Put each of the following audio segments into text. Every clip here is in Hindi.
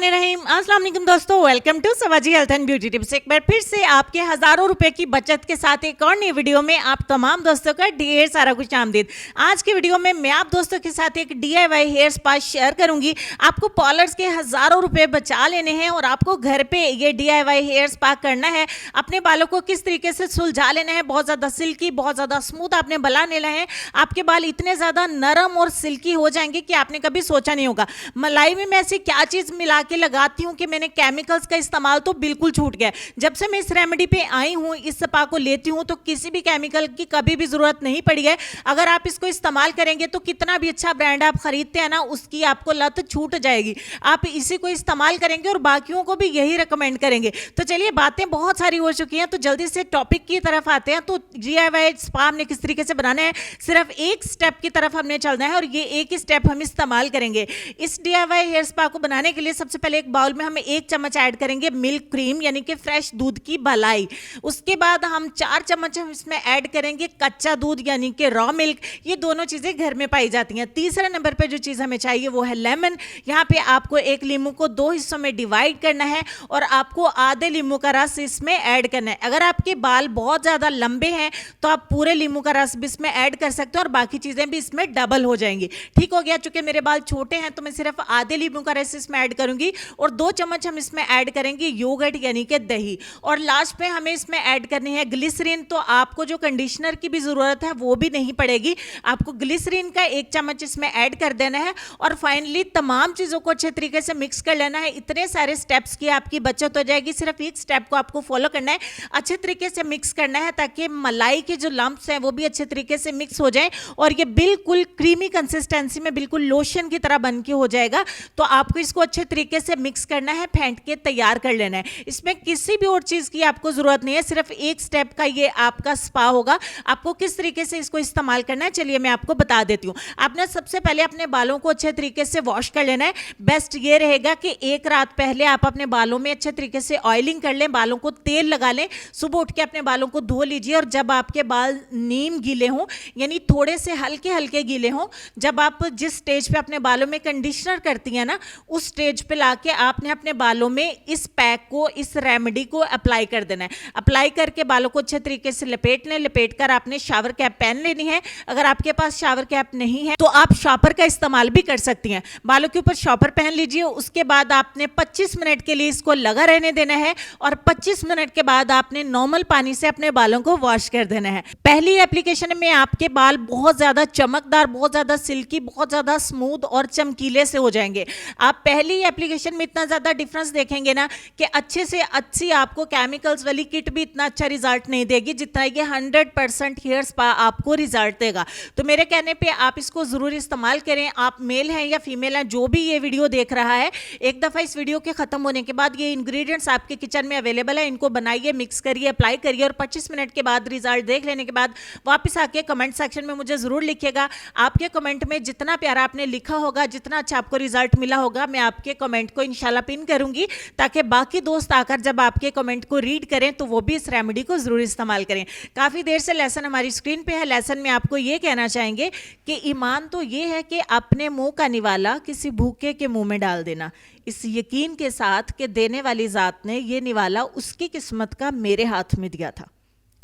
बिस्मिल्लाहिर्रहमानिर्रहीम। अस्सलाम वालेकुम दोस्तों, वेलकम टू सवाजी हेल्थ एंड ब्यूटी टिप्स। एक बार फिर से आपके हज़ारों रुपए की बचत के साथ एक और नई वीडियो में आप तमाम दोस्तों का ढेर सारा खुश आमदीद। आज की वीडियो में मैं आप दोस्तों के साथ एक DIY हेयर स्पा शेयर करूंगी। आपको पार्लर्स के हज़ारों रुपए बचा लेने हैं और आपको घर पे ये DIY हेयर स्पा करना है। अपने बालों को किस तरीके से सुलझा लेना है, बहुत ज़्यादा सिल्की, बहुत ज़्यादा स्मूथ आपने बना लेना है। आपके बाल इतने ज़्यादा नरम और सिल्की हो जाएंगे कि आपने कभी सोचा नहीं होगा। मलाई में मैं ऐसी क्या चीज़ मिला के लगाती हूँ कि मैंने केमिकल्स का इस्तेमाल तो बिल्कुल छूट गया। जब से मैं इस रेमेडी पे आई हूँ, इस स्पा को लेती हूँ, तो किसी भी केमिकल की कभी भी ज़रूरत नहीं पड़ी है। अगर आप इसको इस्तेमाल करेंगे तो कितना भी अच्छा ब्रांड आप खरीदते हैं ना, उसकी आपको लत छूट जाएगी। आप इसी को इस्तेमाल करेंगे और बाकियों को भी यही रिकमेंड करेंगे। तो चलिए, बातें बहुत सारी हो चुकी हैं, तो जल्दी से टॉपिक की तरफ आते हैं। तो DIY स्पा हमने किस तरीके से बनाना है, सिर्फ एक स्टेप की तरफ हमने चलना है और ये एक ही स्टेप हम इस्तेमाल करेंगे। इस DIY हेयर स्पा को बनाने के लिए सबसे पहले एक बाउल में हम 1 चम्मच ऐड करेंगे मिल्क क्रीम, यानी कि फ्रेश दूध की मलाई। उसके बाद हम 4 चम्मच हम इसमें ऐड करेंगे कच्चा दूध, यानी कि रॉ मिल्क। ये दोनों चीज़ें घर में पाई जाती हैं। तीसरे नंबर पे जो चीज़ हमें चाहिए वो है लेमन। यहाँ पे आपको एक लीमू को 2 हिस्सों में डिवाइड करना है और आपको आधे लीमू का रस इसमें ऐड करना है। अगर आपके बाल बहुत ज़्यादा लंबे हैं तो आप पूरे लीमू का रस भी इसमें ऐड कर सकते हो और बाकी चीज़ें भी इसमें डबल हो जाएंगी। ठीक हो गया। चूंकि मेरे बाल छोटे हैं तो मैं सिर्फ आधे लीमू का रस इसमें ऐड करूंगी और 2 चम्मच हम इसमें ऐड करेंगे योगर्ट, यानी कि दही। और लास्ट पे हमें इसमें ऐड करनी है ग्लिसरीन। तो आपको जो कंडीशनर की भी ज़रूरत है वो भी नहीं पड़ेगी, आपको ग्लिसरीन का 1 चम्मच इसमें ऐड कर देना है। और फाइनली तमाम चीज़ों को अच्छे तरीके से मिक्स कर लेना है। इतने सारे स्टेप्स की आपकी बचत हो जाएगी। सिर्फ एक स्टेप को आपको फॉलो करना है, अच्छे तरीके से मिक्स करना है ताकि मलाई के जो लम्प्स हैं वो भी अच्छे तरीके से मिक्स हो जाए और ये बिल्कुल क्रीमी कंसिस्टेंसी में, बिल्कुल लोशन की तरह बन के हो जाएगा। तो आपको इसको अच्छे तरीके से मिक्स करना है, फेंट के तैयार कर लेना है। इसमें किसी भी और चीज़ की आपको ज़रूरत नहीं है, सिर्फ एक स्टेप का ये आपका स्पा होगा। आपको किस तरीके से इसको इस्तेमाल करना है चलिए मैं आपको बता देती हूँ। आपने सबसे पहले अपने बालों को अच्छे तरीके से वॉश कर लेना है। बेस्ट ये रहेगा कि एक रात पहले आप अपने बालों में अच्छे तरीके से ऑयलिंग कर लें, बालों को तेल लगा लें, सुबह उठ के अपने बालों को धो लीजिए। और जब आपके बाल नीम गीले हों, यानी थोड़े से हल्के हल्के गीले हों, जब आप जिस स्टेज पे अपने बालों में कंडीशनर करती हैं ना, उस स्टेज पे लाके आपने अपने बालों में इस पैक को, इस रेमेडी को अप्लाई कर देना है। अप्लाई करके बालों को अच्छे तरीके से लपेट लें। लपेट कर आपने शावर कैप पहन लेनी है। अगर आपके पास शावर कैप नहीं है तो आप शॉपर का इस्तेमाल भी कर सकती हैं। बालों के ऊपर शॉपर पहन लीजिए। उसके बाद आपने 25 मिनट के लिए इसको लगा रहने देना है और 25 मिनट के बाद आपने नॉर्मल पानी से अपने बालों को वॉश कर देना है। पहली एप्लीकेशन में आपके बाल बहुत ज़्यादा चमकदार, बहुत ज़्यादा सिल्की, बहुत ज़्यादा स्मूथ और चमकीले से हो जाएंगे। आप पहली एप्लीकेशन में इतना ज़्यादा डिफरेंस देखेंगे ना कि अच्छे से अच्छी आपको केमिकल्स वाली किट भी इतना अच्छा रिजल्ट नहीं देगी जितना ये 100% हेयर स्पा आपको रिजल्ट देगा। तो मेरे कहने पे आप इसको ज़रूर इस्तेमाल करें। आप मेल हैं या फीमेल हैं, जो भी ये वीडियो देख रहा है, एक दफ़ा इस वीडियो के ख़त्म होने के बाद ये इंग्रेडिएंट्स आपके किचन में अवेलेबल है, इनको बनाइए, मिक्स करिए, अप्लाई करिए और 25 मिनट के बाद रिजल्ट देख लेने के बाद वापस आके कमेंट सेक्शन में मुझे ज़रूर लिखिएगा। आपके कमेंट में जितना प्यारा आपने लिखा होगा, जितना अच्छा आपको रिजल्ट मिला होगा, मैं आपके कमेंट को इंशाल्लाह पिन करूंगी ताकि बाकी दोस्त आकर जब आपके कमेंट को रीड करें तो वो भी इस रेमेडी को ज़रूर इस्तेमाल करें। काफ़ी देर से लेसन हमारी स्क्रीन पे है। लेसन में आपको ये कहना चाहेंगे कि ईमान तो ये है कि अपने मुंह का निवाला किसी भूखे के मुंह में डाल देना, इस यकीन के साथ कि देने वाली ज़ात ने ये निवाला उसकी किस्मत का मेरे हाथ में दिया था।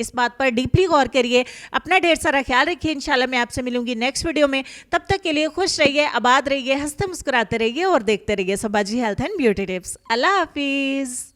इस बात पर डीपली गौर करिए। अपना ढेर सारा ख्याल रखिए। इंशाल्लाह मैं आपसे मिलूंगी नेक्स्ट वीडियो में। तब तक के लिए खुश रहिए, आबाद रहिए, हंसते मुस्कुराते रहिए और देखते रहिए सबाजी हेल्थ एंड ब्यूटी टिप्स। अल्लाह हाफिज़।